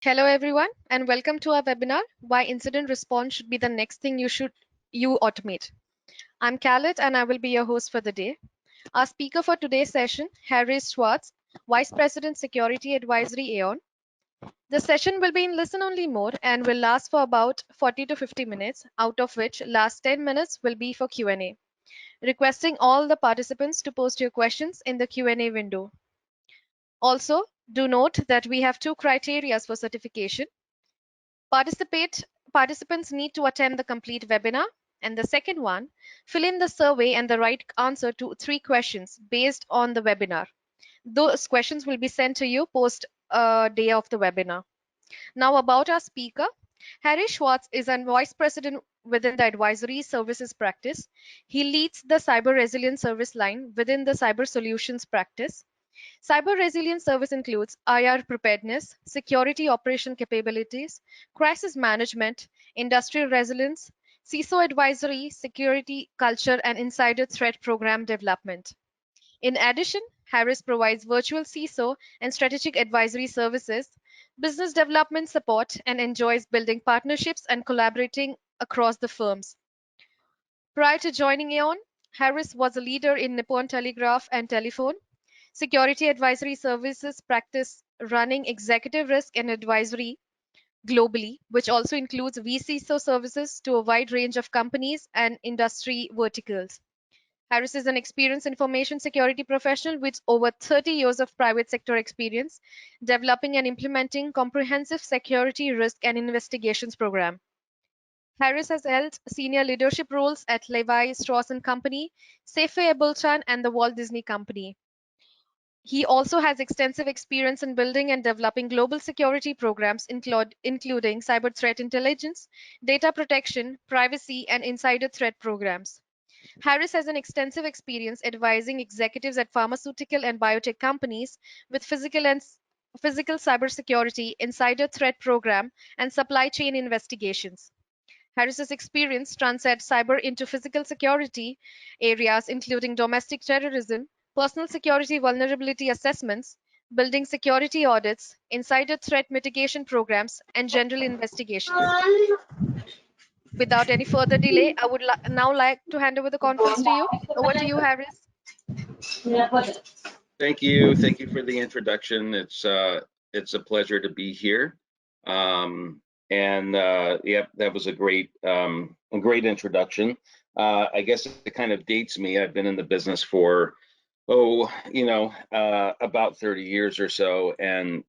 Hello everyone and welcome to our webinar Why Incident Response Should Be the Next Thing You Automate. I'm Khaled and I will be your host for the day. Our speaker for today's session, Harris Schwartz, Vice President Security Advisory Aon. The session will be in listen only mode and will last for about 40 to 50 minutes, out of which last 10 minutes will be for Q&A. Requesting all the participants to post your questions in the Q&A window. Also, do note that we have two criteria for certification. Participants need to attend the complete webinar. And the second one, fill in the survey and the right answer to 3 questions based on the webinar. Those questions will be sent to you post day of the webinar. Now about our speaker. Harry Schwartz is a vice president within the advisory services practice. He leads the cyber resilience service line within the cyber solutions practice. Cyber resilience service includes IR preparedness, security operation capabilities, crisis management, industrial resilience, CISO advisory, security culture, and insider threat program development. In addition, Harris provides virtual CISO and strategic advisory services, business development support, and enjoys building partnerships and collaborating across the firms. Prior to joining Aon, Harris was a leader in Nippon Telegraph and Telephone, security advisory services practice running executive risk and advisory globally, which also includes vCISO services to a wide range of companies and industry verticals. Harris is an experienced information security professional with over 30 years of private sector experience developing and implementing comprehensive security risk and investigations program. Harris has held senior leadership roles at Levi Strauss & Company, Safeway Abultan, and the Walt Disney Company. He also has extensive experience in building and developing global security programs, including cyber threat intelligence, data protection, privacy, and insider threat programs. Harris has an extensive experience advising executives at pharmaceutical and biotech companies with physical cybersecurity, insider threat program, and supply chain investigations. Harris's experience transcends cyber into physical security areas, including domestic terrorism, personal security vulnerability assessments, building security audits, insider threat mitigation programs, and general investigations. Without any further delay, I would now like to hand over the conference to you. Over to you, Harris. Thank you. Thank you for the introduction. It's a pleasure to be here. Yeah, that was a great introduction. I guess it kind of dates me. I've been in the business for about 30 years or so, and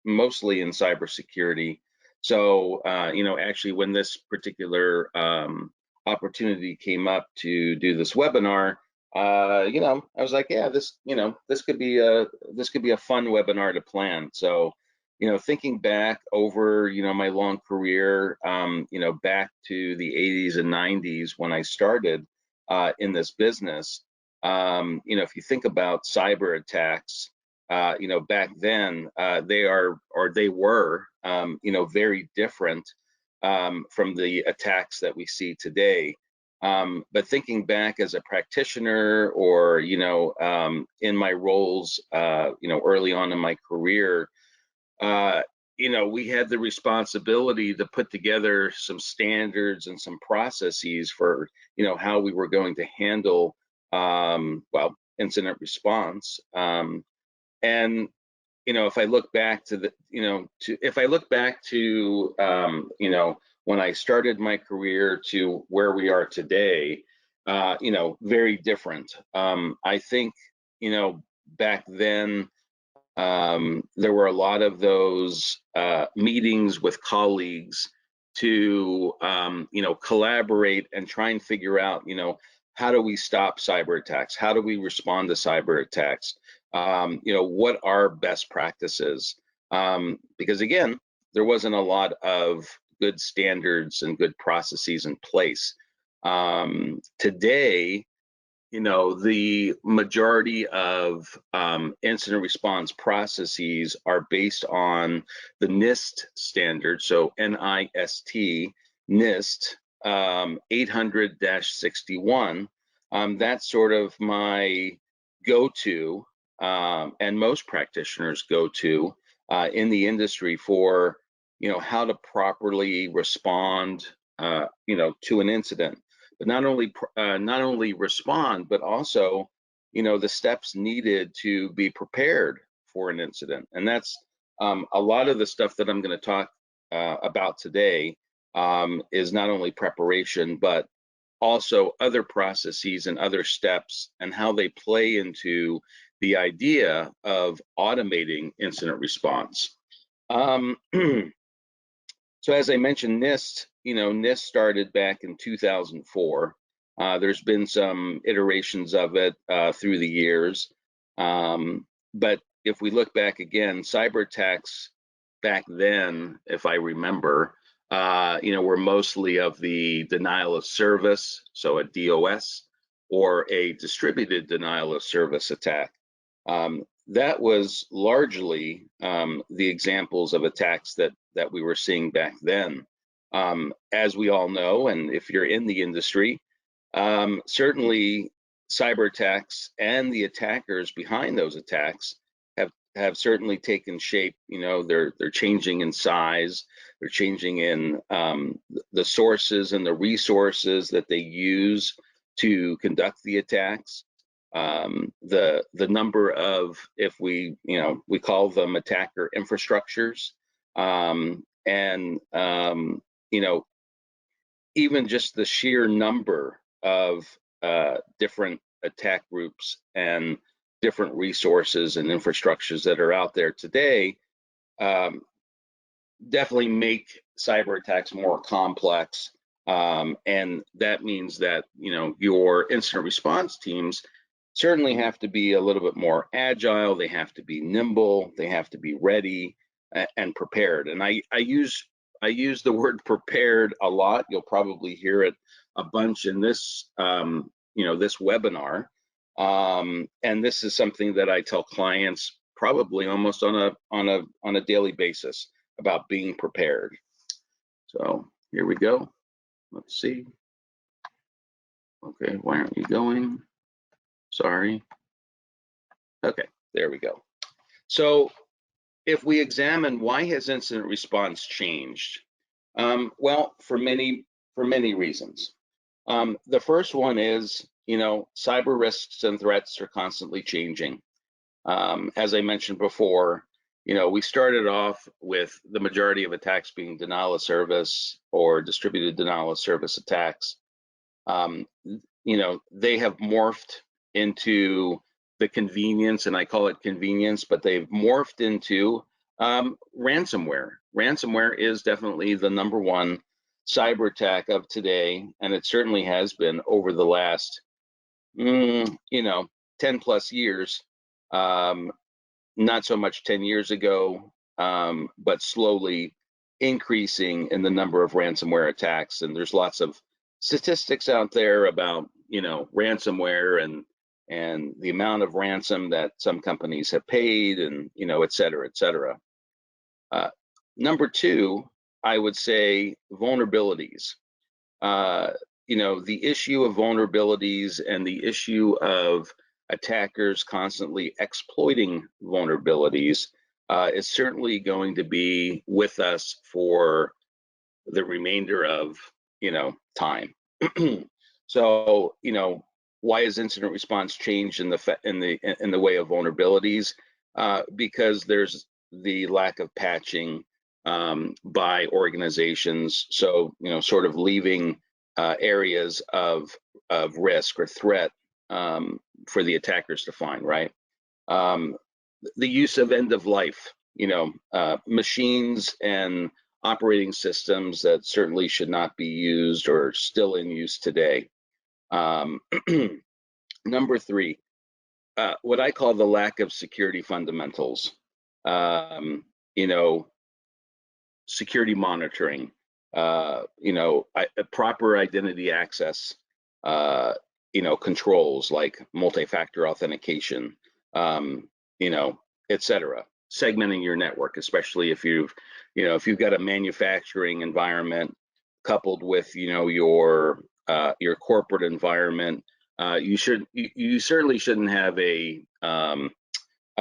mostly in cybersecurity. So actually, when this particular opportunity came up to do this webinar, I was like, yeah, this could be a fun webinar to plan. So thinking back over my long career, back to the 80s and 90s when I started in this business, if you think about cyber attacks, back then they were very different from the attacks that we see today. But thinking back as a practitioner, or in my roles, early on in my career, we had the responsibility to put together some standards and some processes for how we were going to handle incident response. And if I look back to when I started my career to where we are today, very different. I think back then there were a lot of those meetings with colleagues to collaborate and try and figure out how do we stop cyber attacks? How do we respond to cyber attacks? What are best practices? Because again, there wasn't a lot of good standards and good processes in place. Today, the majority of incident response processes are based on the NIST standard. So NIST, 800-61. That's sort of my go-to, and most practitioners go to in the industry for how to properly respond, to an incident, but not only respond, but also, the steps needed to be prepared for an incident. And that's a lot of the stuff that I'm going to talk about today is not only preparation, but also other processes and other steps and how they play into the idea of automating incident response. So as I mentioned, NIST started back in 2004. There's been some iterations of it through the years. But if we look back again, cyber attacks back then, if I remember, were mostly of the denial of service, so a DOS, or a distributed denial of service attack. That was largely the examples of attacks that we were seeing back then. As we all know, and if you're in the industry, certainly cyber attacks and the attackers behind those attacks have certainly taken shape. They're changing in size, they're changing in the sources and the resources that they use to conduct the attacks. The number of, if we call them attacker infrastructures, and even just the sheer number of different attack groups and different resources and infrastructures that are out there today definitely make cyber attacks more complex. And that means that your incident response teams certainly have to be a little bit more agile. They have to be nimble. They have to be ready and prepared. And I use the word prepared a lot. You'll probably hear it a bunch in this this webinar. And this is something that I tell clients probably almost on a daily basis about being prepared. So here we go. Let's see. Okay, why aren't you going? Sorry. Okay, there we go. So if we examine why has incident response changed? Well, for many reasons. The first one is, cyber risks and threats are constantly changing. As I mentioned before, we started off with the majority of attacks being denial of service or distributed denial of service attacks. They have morphed into the convenience, and I call it convenience, but they've morphed into ransomware. Ransomware is definitely the number one cyber attack of today, and it certainly has been over the last, 10 plus years. Not so much 10 years ago, but slowly increasing in the number of ransomware attacks. And there's lots of statistics out there about, ransomware and the amount of ransom that some companies have paid, and, et cetera, et cetera. Number two, I would say vulnerabilities. The issue of vulnerabilities and the issue of attackers constantly exploiting vulnerabilities is certainly going to be with us for the remainder of time. So why has incident response changed in the way of vulnerabilities? Because there's the lack of patching by organizations. So sort of leaving areas of risk or threat for the attackers to find, right? The use of end of life, machines and operating systems that certainly should not be used or still in use today. Number three, what I call the lack of security fundamentals. Security monitoring, proper identity access, controls like multi-factor authentication, et cetera. Segmenting your network, especially if you've got a manufacturing environment coupled with your corporate environment. You certainly shouldn't have a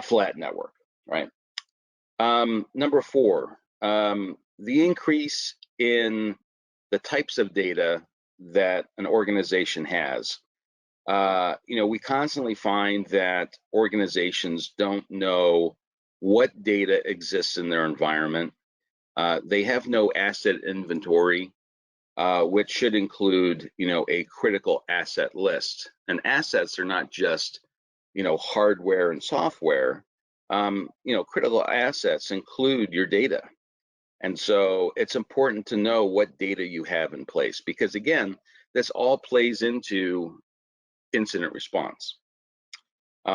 flat network, right? Number four, the increase in the types of data that an organization has. We constantly find that organizations don't know what data exists in their environment. They have no asset inventory, which should include, a critical asset list. And assets are not just, hardware and software. Critical assets include your data. And so it's important to know what data you have in place, because again, this all plays into incident response.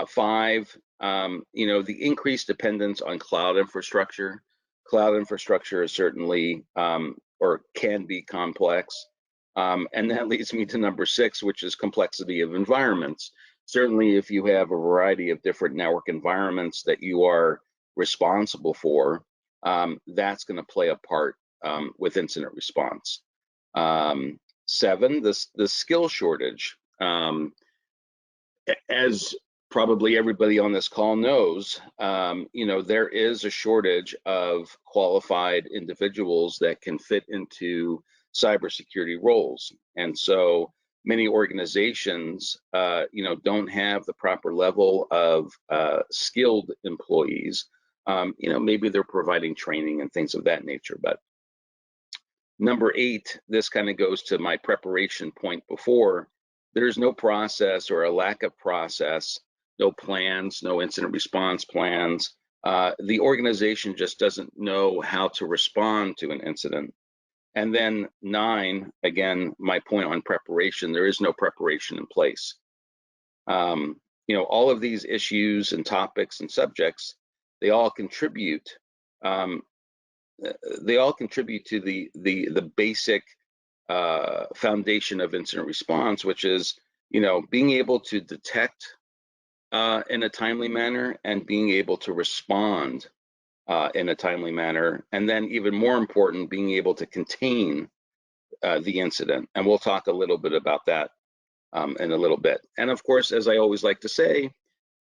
Five, the increased dependence on cloud infrastructure. Cloud infrastructure is certainly, or can be complex. And that leads me to number 6, which is complexity of environments. Certainly, if you have a variety of different network environments that you are responsible for, that's going to play a part with incident response. 7, the skill shortage. As probably everybody on this call knows, there is a shortage of qualified individuals that can fit into cybersecurity roles. And so many organizations, don't have the proper level of skilled employees. Maybe they're providing training and things of that nature. But number 8, this kind of goes to my preparation point before. There's no process or a lack of process, no plans, no incident response plans. The organization just doesn't know how to respond to an incident. And then 9, again, my point on preparation, there is no preparation in place. All of these issues and topics and subjects, they all contribute. They all contribute to the basic foundation of incident response, which is, being able to detect in a timely manner and being able to respond in a timely manner. And then even more important, being able to contain the incident. And we'll talk a little bit about that in a little bit. And of course, as I always like to say,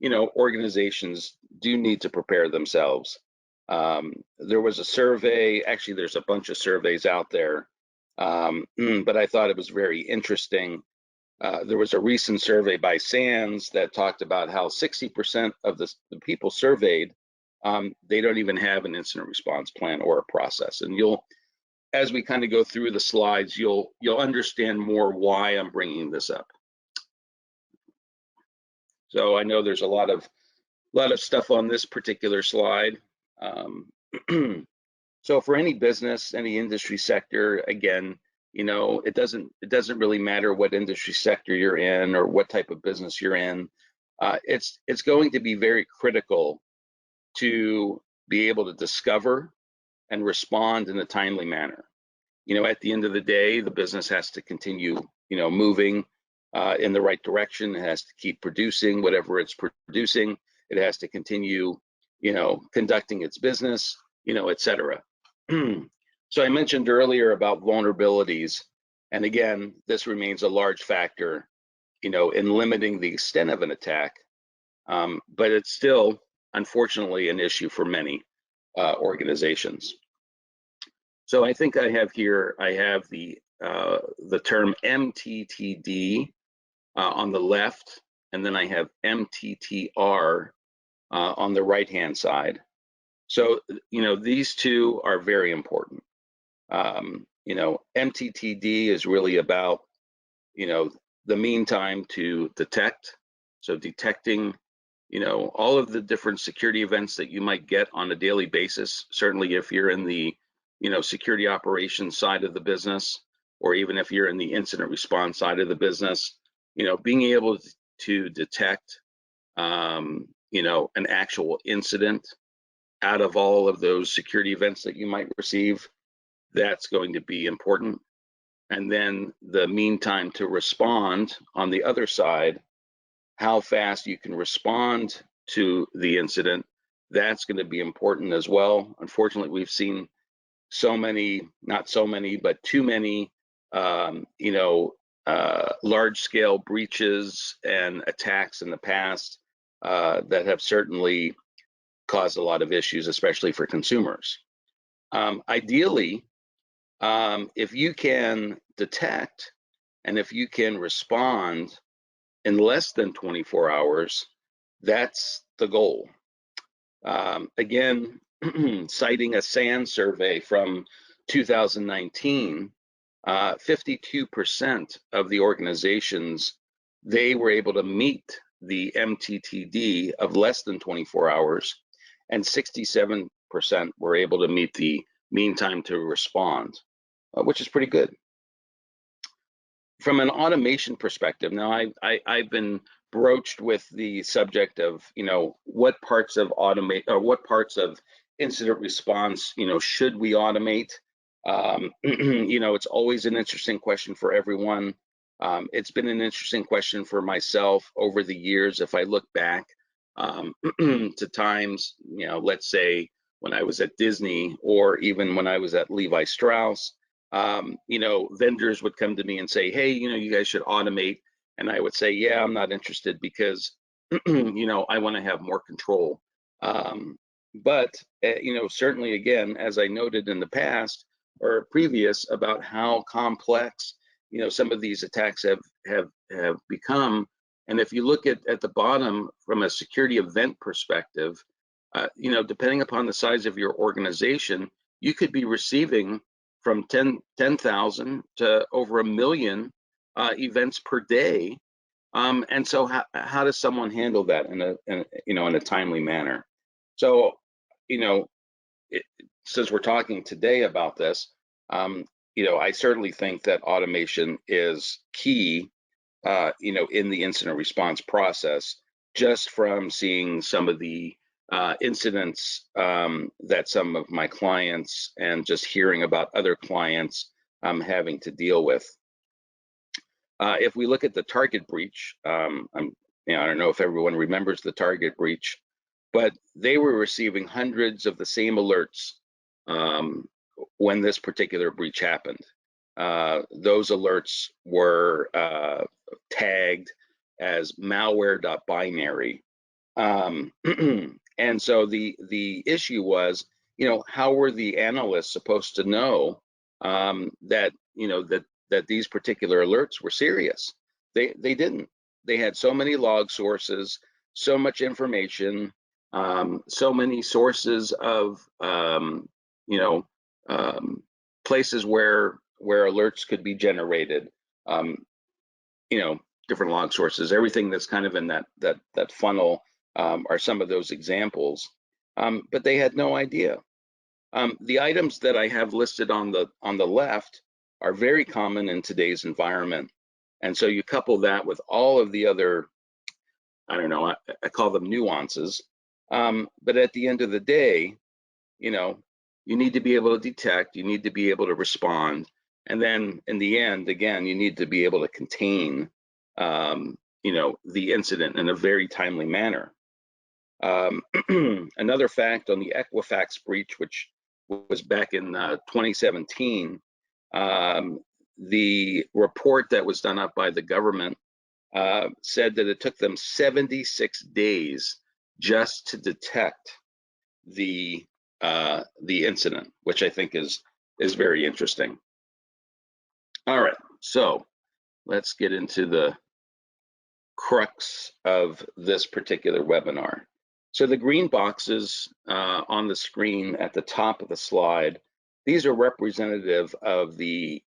organizations do need to prepare themselves. There was a survey, actually there's a bunch of surveys out there, but I thought it was very interesting. There was a recent survey by SANS that talked about how 60% of the people surveyed, they don't even have an incident response plan or a process. And as we kind of go through the slides, you'll understand more why I'm bringing this up. So I know there's a lot of stuff on this particular slide. So for any business, any industry sector, again, it doesn't really matter what industry sector you're in or what type of business you're in. It's going to be very critical to be able to discover and respond in a timely manner. At the end of the day, the business has to continue, moving in the right direction. It has to keep producing whatever it's producing. It has to continue, conducting its business, et cetera. So I mentioned earlier about vulnerabilities. And again, this remains a large factor, in limiting the extent of an attack. But it's still, unfortunately, an issue for many organizations. So I think I have the term MTTD on the left, and then I have MTTR on the right-hand side. So, these two are very important. MTTD is really about, the mean time to detect. So detecting, all of the different security events that you might get on a daily basis. Certainly if you're in the, security operations side of the business, or even if you're in the incident response side of the business, being able to detect, an actual incident out of all of those security events that you might receive, that's going to be important. And then the mean time to respond on the other side, how fast you can respond to the incident, that's going to be important as well. Unfortunately, we've seen not so many, but too many, large scale breaches and attacks in the past that have certainly caused a lot of issues, especially for consumers. Ideally, if you can detect and if you can respond in less than 24 hours, that's the goal. Again, citing a SAN survey from 2019, 52% of the organizations, they were able to meet the MTTD of less than 24 hours, and 67% were able to meet the mean time to respond, which is pretty good. From an automation perspective, now I've been broached with the subject of, what parts of automate or what parts of incident response, should we automate? It's always an interesting question for everyone. It's been an interesting question for myself over the years. If I look back to times, let's say when I was at Disney or even when I was at Levi Strauss, vendors would come to me and say, hey, you guys should automate. And I would say, yeah, I'm not interested because, I want to have more control. But certainly, again, as I noted in the past or previous about how complex, some of these attacks have become. And if you look at the bottom from a security event perspective, depending upon the size of your organization, you could be receiving from 10,000 to over 1 million events per day. And so how does someone handle that in a timely manner? So, since we're talking today about this, I certainly think that automation is key, in the incident response process, just from seeing some of the incidents that some of my clients and just hearing about other clients having to deal with. If we look at the Target breach, I don't know if everyone remembers the Target breach, but they were receiving hundreds of the same alerts when this particular breach happened. Those alerts were tagged as malware.binary. And so the issue was, how were the analysts supposed to know that these particular alerts were serious? They didn't. They had so many log sources, so much information, so many sources of places where alerts could be generated. Different log sources, everything that's kind of in that funnel are some of those examples. But they had no idea. The items that I have listed on the left are very common in today's environment. And so you couple that with all of the other, I don't know, I call them nuances. But at the end of the day, you need to be able to detect, you need to be able to respond. And then in the end, again, you need to be able to contain, the incident in a very timely manner. Another fact on the Equifax breach, which was back in 2017, the report that was done up by the government said that it took them 76 days just to detect the incident, which I think is very interesting. All right, so let's get into the crux of this particular webinar. So the green boxes on the screen at the top of the slide, these are representative of the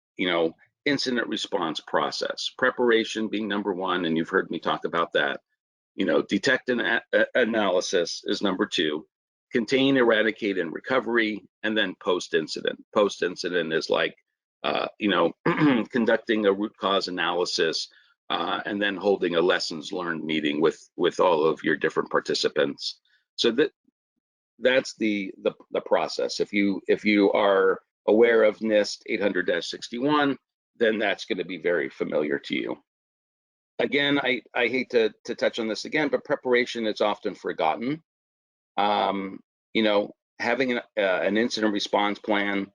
incident response process. Preparation being number one, and you've heard me talk about that. Detect and analysis is number two. Contain, eradicate, and recovery, and then post-incident. Post-incident is like conducting a root cause analysis, and then holding a lessons learned meeting with all of your different participants. So that's the process. If you are aware of NIST 800-61, then that's going to be very familiar to you. Again, I hate to touch on this again, but preparation is often forgotten. Having an incident response plan,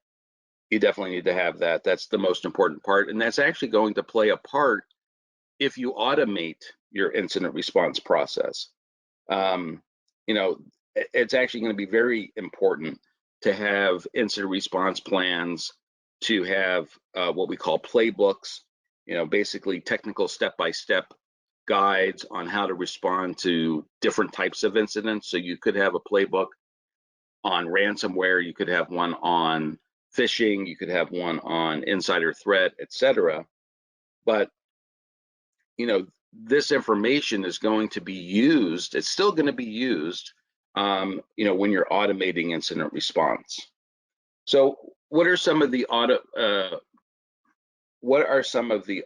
you definitely need to have that. That's the most important part, and that's actually going to play a part if you automate your incident response process. It's actually going to be very important to have incident response plans, to have what we call playbooks, basically technical step-by-step guides on how to respond to different types of incidents. So you could have a playbook on ransomware, you could have one on phishing, you could have one on insider threat, etc. But this information is going to be used. It's still going to be used, when you're automating incident response. So, what are some of the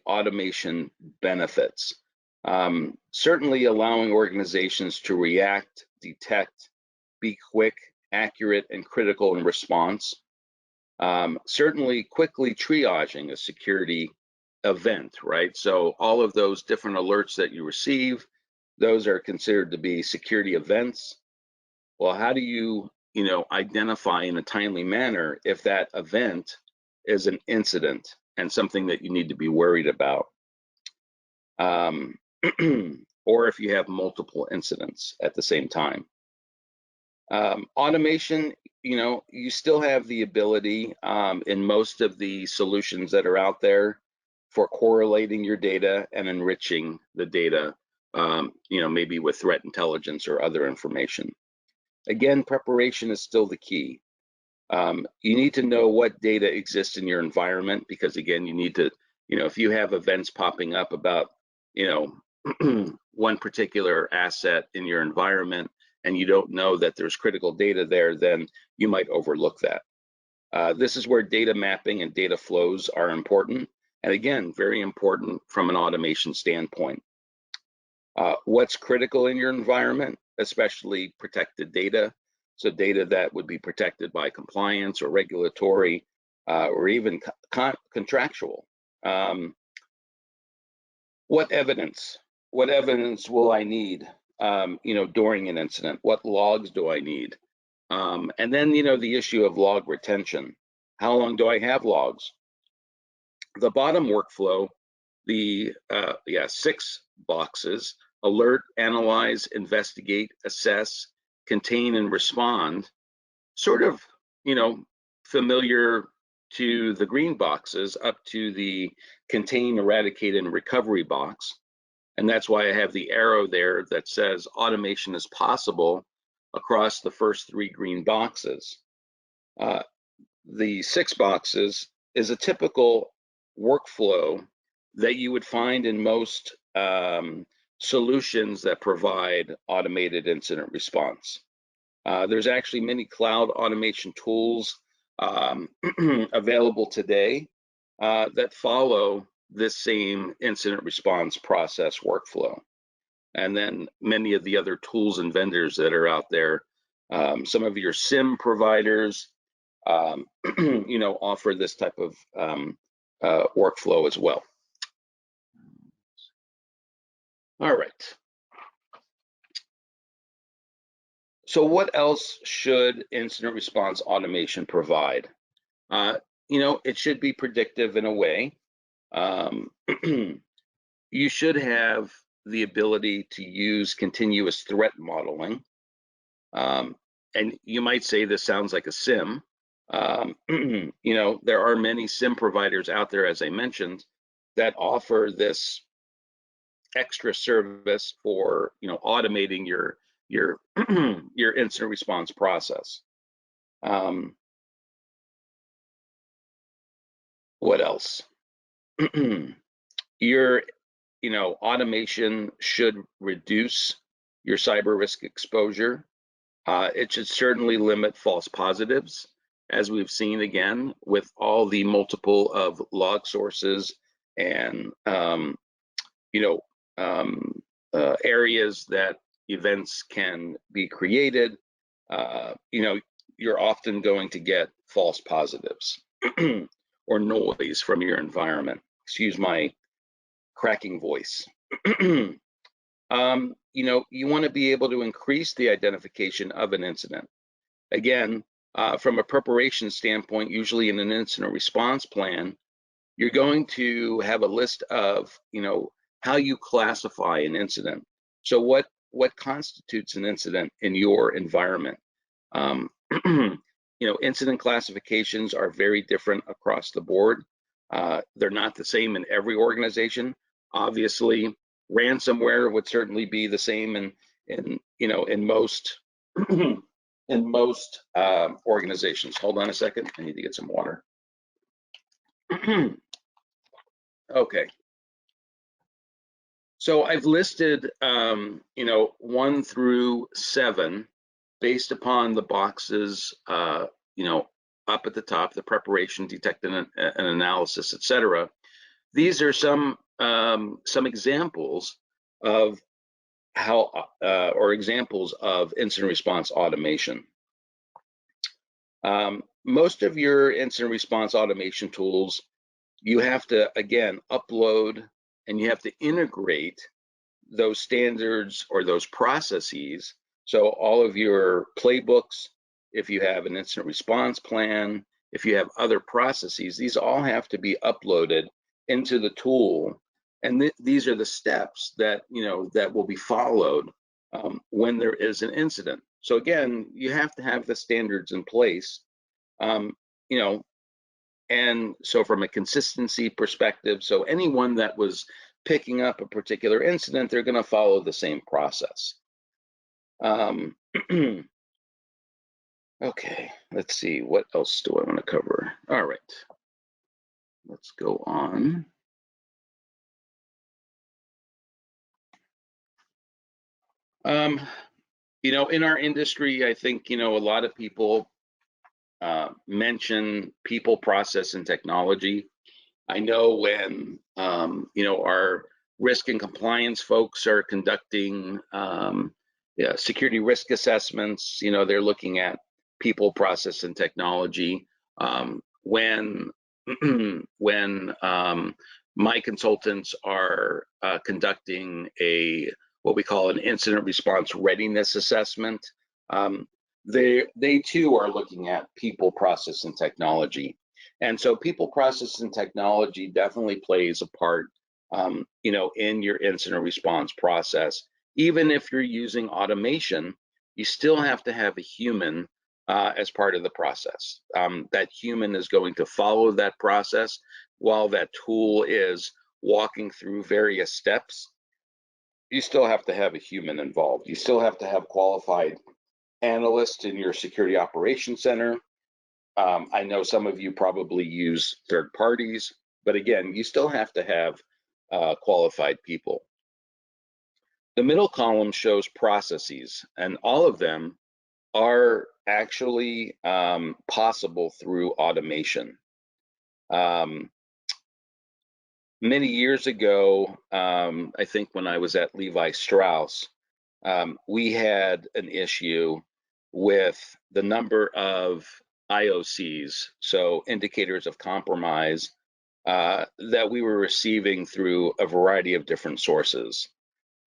automation benefits? Certainly, allowing organizations to react, detect, be quick, accurate, and critical in response. Certainly, quickly triaging a security event, right? So all of those different alerts that you receive, those are considered to be security events. Well, how do you, identify in a timely manner if that event is an incident and something that you need to be worried about? Or if you have multiple incidents at the same time. Automation, you still have the ability in most of the solutions that are out there for correlating your data and enriching the data, maybe with threat intelligence or other information. Again, preparation is still the key. You need to know what data exists in your environment because, again, you need to, if you have events popping up about, one particular asset in your environment and you don't know that there's critical data there, then you might overlook that. This is where data mapping and data flows are important. And again, very important from an automation standpoint. What's critical in your environment, especially protected data. So data that would be protected by compliance or regulatory or even contractual. What evidence? What evidence will I need, during an incident? What logs do I need? And then, the issue of log retention. How long do I have logs? The bottom workflow, the 6 boxes: alert, analyze, investigate, assess, contain, and respond. Sort of, familiar to the green boxes up to the contain, eradicate, and recovery box. And that's why I have the arrow there that says automation is possible across the first 3 green boxes. The 6 boxes is a typical workflow that you would find in most solutions that provide automated incident response. There's actually many cloud automation tools available today that follow this same incident response process workflow. And then many of the other tools and vendors that are out there, some of your SIM providers, offer this type of workflow as well. All right. So what else should incident response automation provide? It should be predictive in a way. You should have the ability to use continuous threat modeling. And you might say this sounds like a SIM. There are many SIM providers out there, as I mentioned, that offer this extra service for automating your your incident response process. What else? Your automation should reduce your cyber risk exposure. It should certainly limit false positives, as we've seen again with all the multiple of log sources and areas that events can be created. You're often going to get false positives or noise from your environment. Excuse my cracking voice. You want to be able to increase the identification of an incident. Again, from a preparation standpoint, usually in an incident response plan, you're going to have a list of, how you classify an incident. So what constitutes an incident in your environment? Incident classifications are very different across the board. They're not the same in every organization. Obviously, ransomware would certainly be the same in most in most organizations. Hold on a second. I need to get some water. Okay. So I've listed, 1 through 7 based upon the boxes, up at the top, the preparation, detect and analysis, etc. These are some examples of how, or examples of incident response automation. Most of your incident response automation tools, you have to, again, upload and you have to integrate those standards or those processes. So all of your playbooks, if you have an incident response plan, if you have other processes, these all have to be uploaded into the tool. And these are the steps that, that will be followed when there is an incident. So again, you have to have the standards in place, you know, and so from a consistency perspective, so anyone that was picking up a particular incident, they're going to follow the same process. Okay, let's see, what else do I want to cover? All right, let's go on. In our industry, I think, a lot of people mention people, process, and technology. I know when, our risk and compliance folks are conducting security risk assessments, they're looking at people, process, and technology. When my consultants are conducting what we call an incident response readiness assessment, they too are looking at people, process, and technology. And so people, process, and technology definitely plays a part, in your incident response process. Even if you're using automation, you still have to have a human as part of the process. That human is going to follow that process while that tool is walking through various steps. You still have to have a human involved. You still have to have qualified analysts in your security operations center. I know some of you probably use third parties, but again, you still have to have qualified people. The middle column shows processes, and all of them are actually possible through automation. Many years ago, I think when I was at Levi Strauss, we had an issue with the number of IOCs, so indicators of compromise, that we were receiving through a variety of different sources.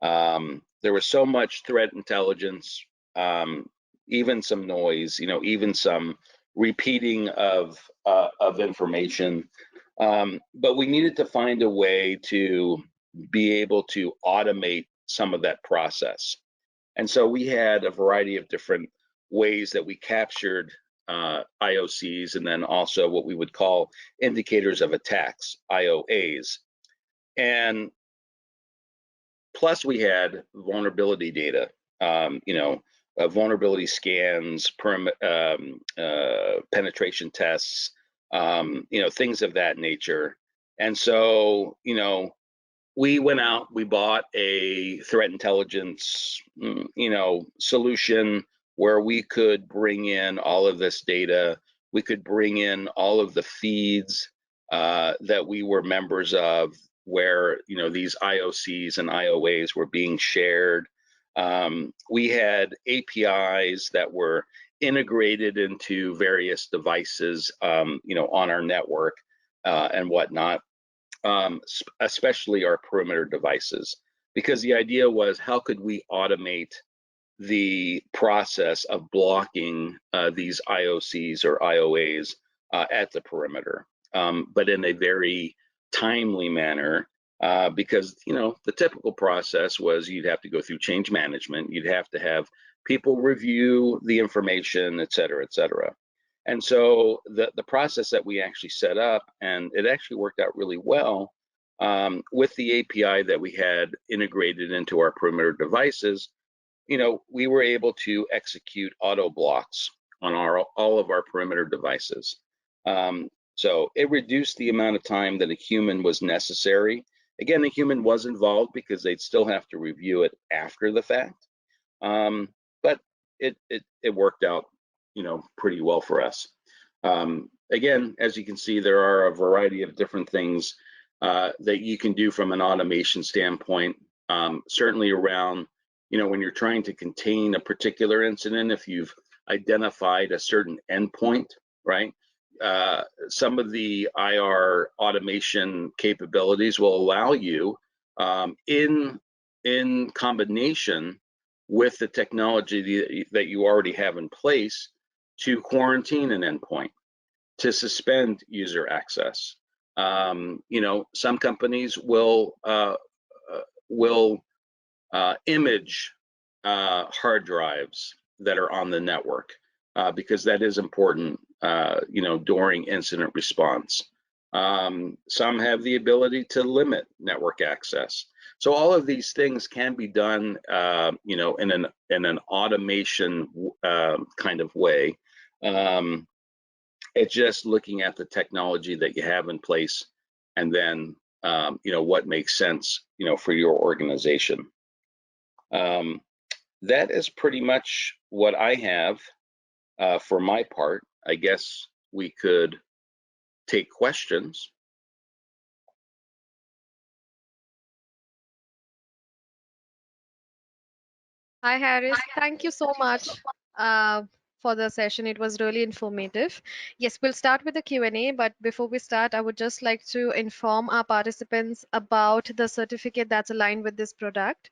There was so much threat intelligence, even some noise, even some repeating of information. But we needed to find a way to be able to automate some of that process. And so we had a variety of different ways that we captured IOCs, and then also what we would call indicators of attacks, IOAs. And plus we had vulnerability data, vulnerability scans, penetration tests, things of that nature. And so, we went out, we bought a threat intelligence, solution where we could bring in all of this data. We could bring in all of the feeds that we were members of, where these IOCs and IOAs were being shared. We had APIs that were integrated into various devices, on our network and whatnot. Especially our perimeter devices, because the idea was, how could we automate the process of blocking these IOCs or IOAs at the perimeter, but in a very timely manner, because the typical process was you'd have to go through change management, you'd have to have people review the information, et cetera, et cetera. And so the process that we actually set up, and it actually worked out really well, with the API that we had integrated into our perimeter devices, we were able to execute auto blocks on all of our perimeter devices. So it reduced the amount of time that a human was necessary. Again, the human was involved because they'd still have to review it after the fact. But it worked out, pretty well for us. Again, as you can see, there are a variety of different things that you can do from an automation standpoint. Certainly around, when you're trying to contain a particular incident, if you've identified a certain endpoint, right? Some of the IR automation capabilities will allow you, in combination with the technology that you already have in place, to quarantine an endpoint, to suspend user access. Some companies will image hard drives that are on the network, because that is important, during incident response. Some have the ability to limit network access. So all of these things can be done, in an automation kind of way. It's just looking at the technology that you have in place, and then what makes sense, for your organization. That is pretty much what I have for my part. I guess we could take questions. Hi, Harris. Thank you so much uh, for the session. It was really informative. Yes, we'll start with the Q&A, but before we start, I would just like to inform our participants about the certificate that's aligned with this product,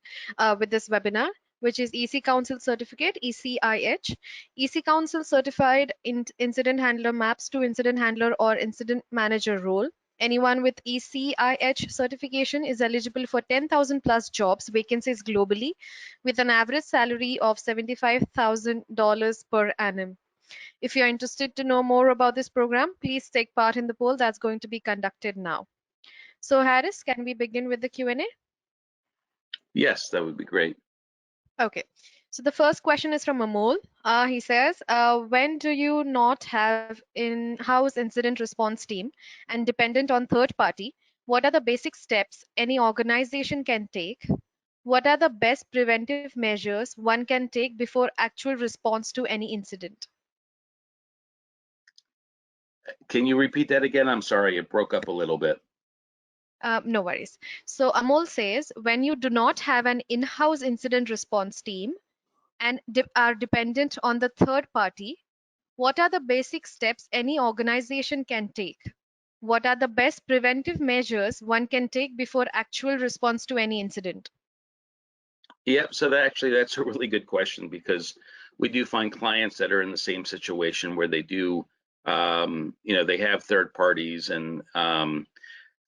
with this webinar, which is EC Council Certificate, ECIH. EC Council Certified Incident Handler maps to Incident Handler or Incident Manager role. Anyone with ECIH certification is eligible for 10,000 plus jobs vacancies globally, with an average salary of $75,000 per annum. If you're interested to know more about this program, please take part in the poll that's going to be conducted now. So Harris, can we begin with the Q&A? Yes, that would be great. Okay. So the first question is from Amol. He says, when do you not have in-house incident response team and dependent on third party, what are the basic steps any organization can take? What are the best preventive measures one can take before actual response to any incident? Can you repeat that again? I'm sorry, it broke up a little bit. No worries. So Amol says, when you do not have an in-house incident response team and are dependent on the third party, what are the basic steps any organization can take? What are the best preventive measures one can take before actual response to any incident? Yep, so that's a really good question, because we do find clients that are in the same situation where they do, they have third parties, and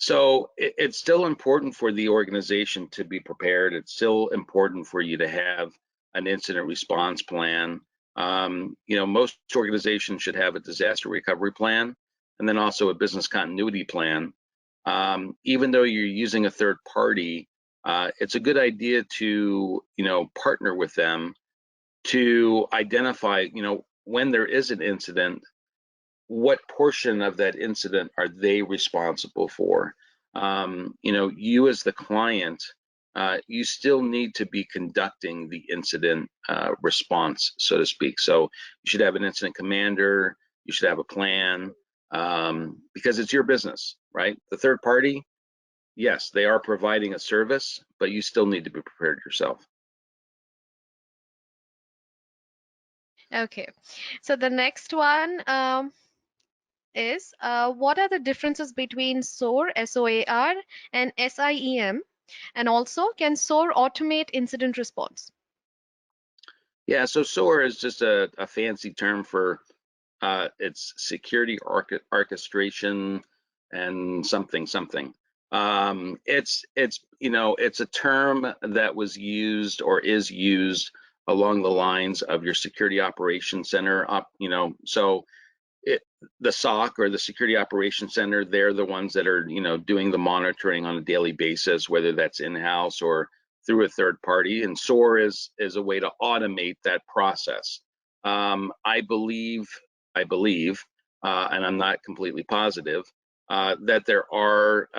so it's still important for the organization to be prepared. It's still important for you to have an incident response plan. Most organizations should have a disaster recovery plan, and then also a business continuity plan. Even though you're using a third party, it's a good idea to, partner with them to identify, when there is an incident, what portion of that incident are they responsible for? You as the client, you still need to be conducting the incident response, so to speak. So you should have an incident commander, you should have a plan, because it's your business, right? The third party, yes, they are providing a service, but you still need to be prepared yourself. Okay, so the next one is what are the differences between SOAR, SOAR, and SIEM? And also, can SOAR automate incident response? Yeah, so SOAR is just a fancy term for it's security orchestration and something something. It's a term that was used or is used along the lines of your security operations center. So the SOC or the Security Operations Center, they're the ones that are, doing the monitoring on a daily basis, whether that's in-house or through a third party. And SOAR is a way to automate that process. I believe, and I'm not completely positive, that there are,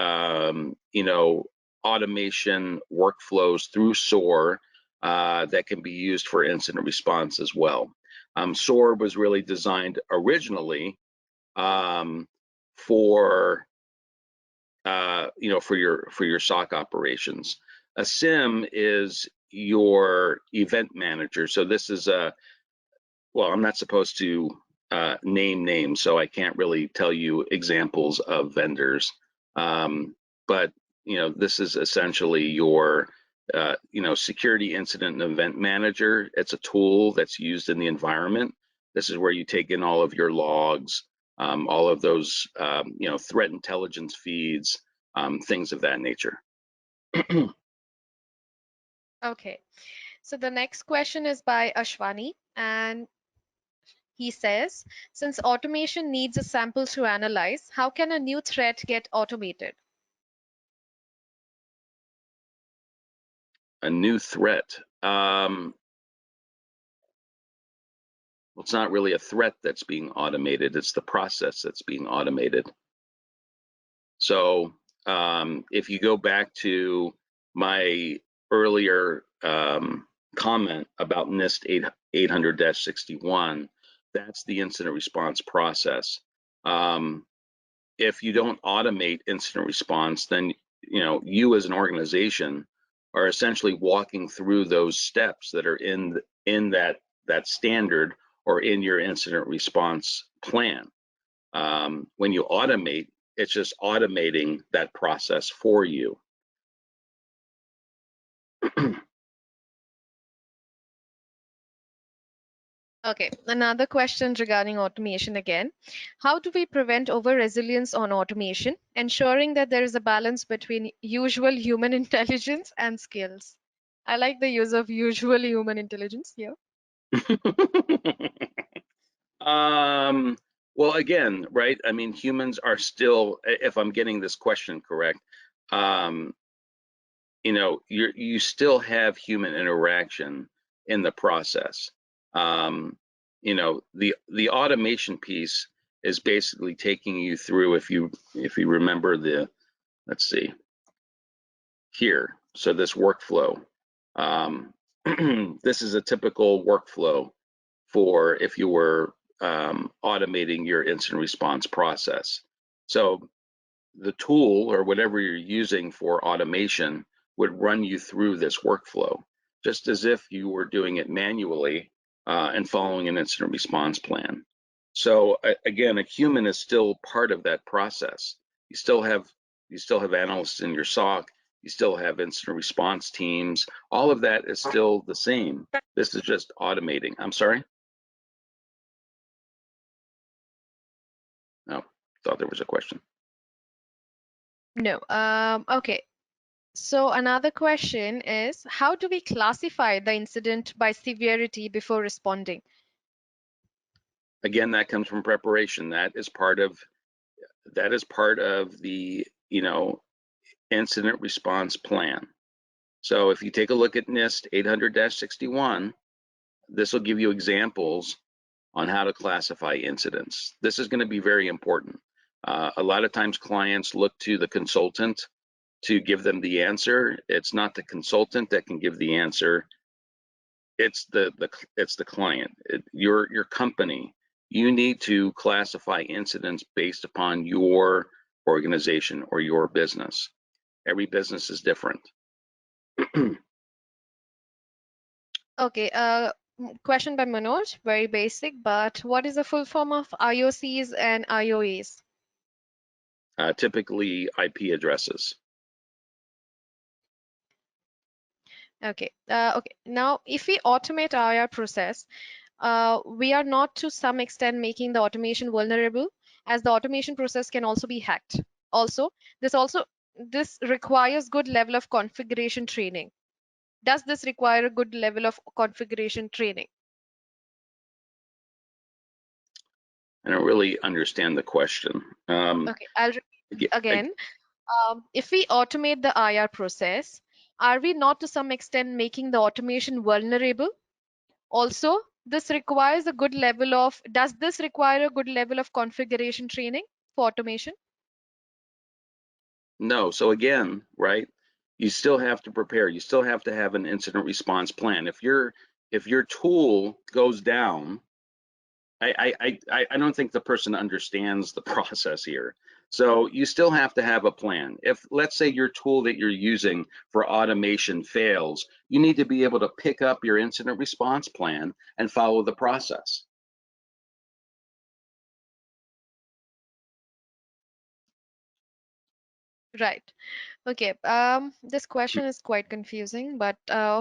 automation workflows through SOAR that can be used for incident response as well. SOAR was really designed originally for for your SOC operations. A SIM is your event manager. So this is I'm not supposed to name names, so I can't really tell you examples of vendors. But this is essentially your security incident and event manager. It's a tool that's used in the environment. This is where you take in all of your logs, all of those threat intelligence feeds, things of that nature. Okay. So the next question is by Ashwani, and he says, since automation needs a sample to analyze, how can a new threat get automated? A new threat. Well, it's not really a threat that's being automated, it's the process that's being automated. So if you go back to my earlier comment about NIST 800-61, that's the incident response process. If you don't automate incident response, then you as an organization are essentially walking through those steps that are in that standard or in your incident response plan. When you automate, it's just automating that process for you. Okay, another question regarding automation again. How do we prevent over-resilience on automation, ensuring that there is a balance between usual human intelligence and skills? I like the use of usual human intelligence here. Well, again, right? I mean, humans are still, if I'm getting this question correct, you still have human interaction in the process. The automation piece is basically taking you through, if you remember let's see here. So this workflow, this is a typical workflow for if you were automating your incident response process. So the tool or whatever you're using for automation would run you through this workflow, just as if you were doing it manually and following an incident response plan. So again, a human is still part of that process. You still have analysts in your SOC. You still have incident response teams. All of that is still the same. This is just automating. I'm sorry. No, thought there was a question. No. Okay. So another question is, how do we classify the incident by severity before responding? Again, that comes from preparation. That is part of the incident response plan. So if you take a look at NIST 800-61, this will give you examples on how to classify incidents. This is going to be very important. A lot of times clients look to the consultant to give them the answer. It's not the consultant that can give the answer. It's the client. Your company. You need to classify incidents based upon your organization or your business. Every business is different. Okay, question by Manoj, very basic, but what is the full form of IOCs and IOAs? Typically IP addresses. Okay, okay. Now, if we automate our process, we are not to some extent making the automation vulnerable, as the automation process can also be hacked. Also, this requires good level of configuration training. Does this require a good level of configuration training? I don't really understand the question. Okay, I'll repeat Aga- ag- again. If we automate the IR process, are we not to some extent making the automation vulnerable? Also, does this require a good level of configuration training for automation? no. So again, right? You still have to prepare. You still have to have an incident response plan. If your tool goes down, I don't think the person understands the process here. So you still have to have a plan. If, let's say, your tool that you're using for automation fails, you need to be able to pick up your incident response plan and follow the process. Right. Okay. This question is quite confusing, but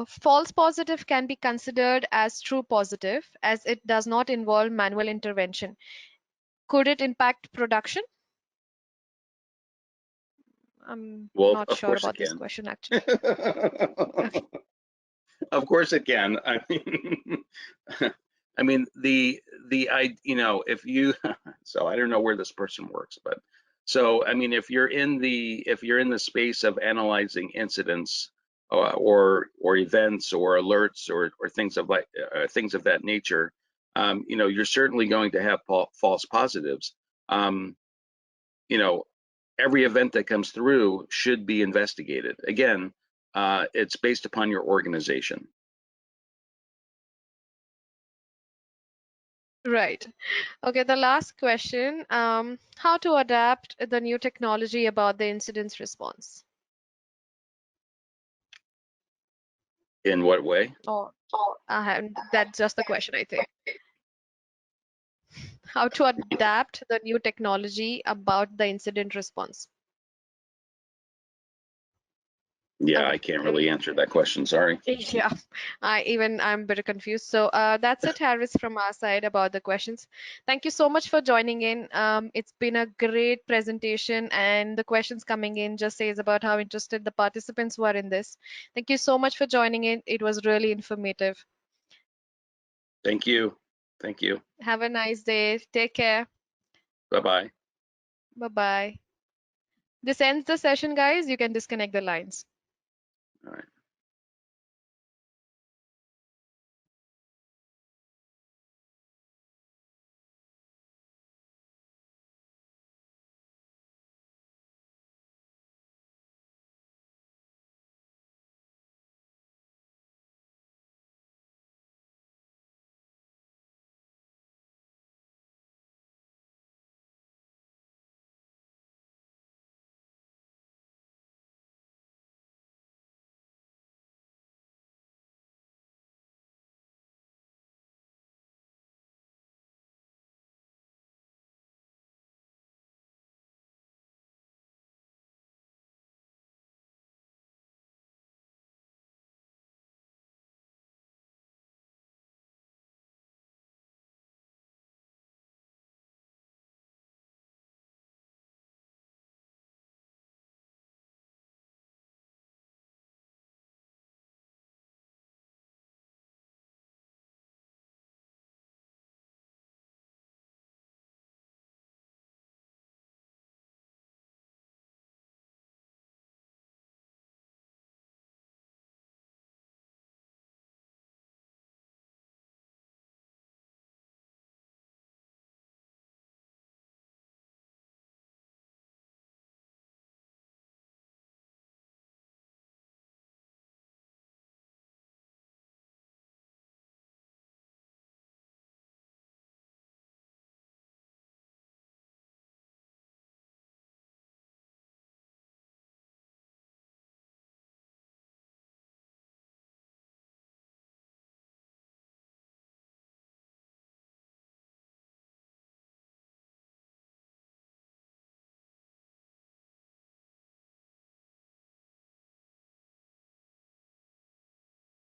false positive can be considered as true positive as it does not involve manual intervention. Could it impact production? I'm Well, not of sure course it about this can. question actually. Okay. Of course it can. I mean, I mean if you so I don't know where this person works, but so I mean if you're in the space of analyzing incidents or events or alerts or things of that nature, you're certainly going to have false positives. Um, you know, every event that comes through should be investigated. Again, it's based upon your organization. Right. Okay, the last question. How to adapt the new technology about the incidents response? In what way? Or that's just the question, I think. How to adapt the new technology about the incident response? Yeah, Okay. I can't really answer that question. Sorry. Yeah, I'm a bit confused. So that's it, Harris, from our side about the questions. Thank you so much for joining in. It's been a great presentation, and the questions coming in just says about how interested the participants were in this. Thank you so much for joining in. It was really informative. Thank you. Thank you. Have a nice day. Take care. Bye bye. Bye bye. This ends the session, guys. You can disconnect the lines. All right.